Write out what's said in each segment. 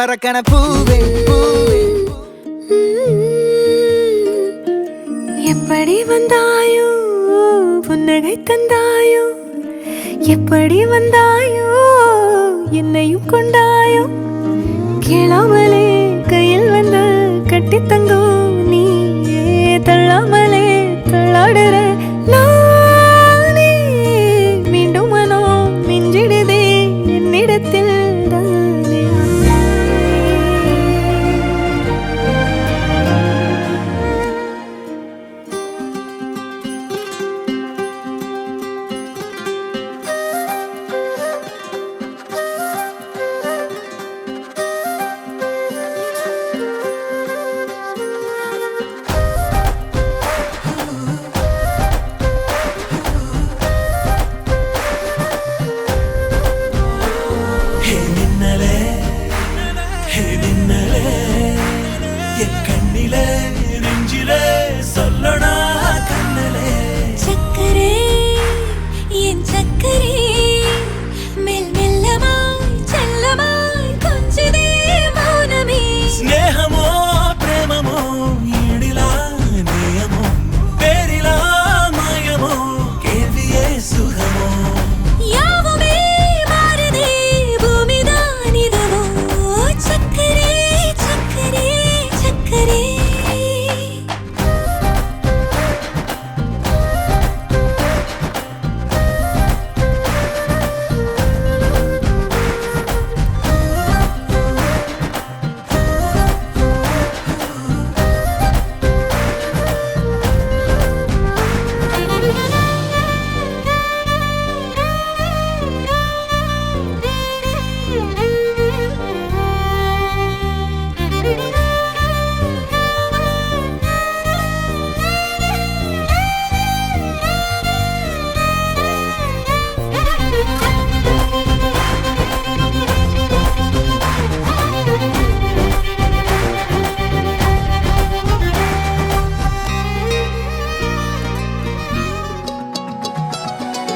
பறக்கன பூவே பூவே. எப்படி வந்தாயோ புன்னகை தந்தாயோ, எப்படி வந்தாயோ என்னையும் கொண்டாயோ, கேளாமலே கையில் வந்து கட்டி தங்கோ நீ தள்ளாமலே தள்ளாடுற நானே. மீண்டும் மனோ மிஞ்சிடுதே என்னிடத்தில் தானே.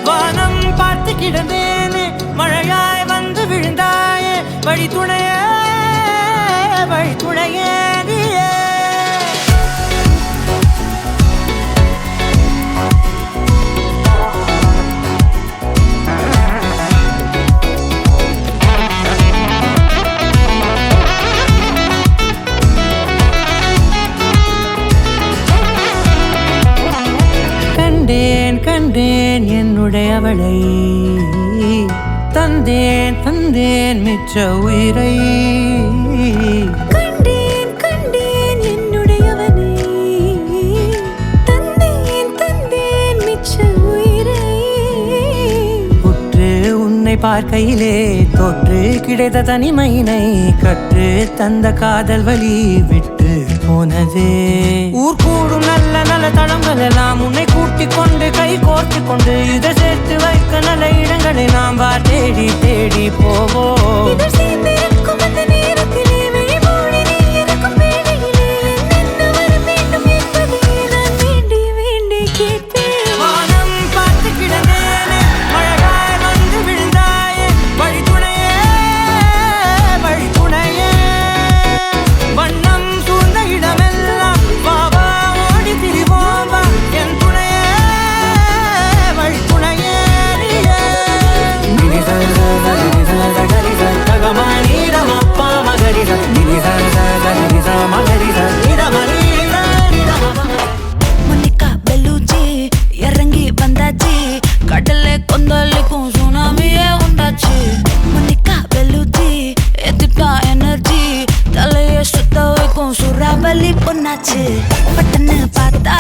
வானம் பார்த்து கிடந்தேனே, மழையாய் வந்து விழுந்தாயே, வழி துணையே வழி துணையே நீயே. கண்டேன் கண்டேன் என்னுடையவளை, தந்தேன் தந்தேன் மிச்ச உயிரை. கண்டேன் கண்டேன் என்னுடையவனை, தந்தேன் தந்தேன் மிச்ச உயிரை. உற்று உன்னை பார்க்கையிலே தோற்று கிடைத்த தனிமையினை, கற்று தந்த காதல் வழி விட்டு போனதே. ஊர் கூடும் நல்ல நல்ல தளங்கள் எல்லாம் உன்னை கூட்டிக் கொண்டு கை கோர்த்து கொண்டு, இதை சேர்த்து வைக்க நல்ல இடங்களை நாம் வா தேடி தேடி போவோம். சுறாவலி பொண்ணாச்சு பட்டன்னு பார்த்தா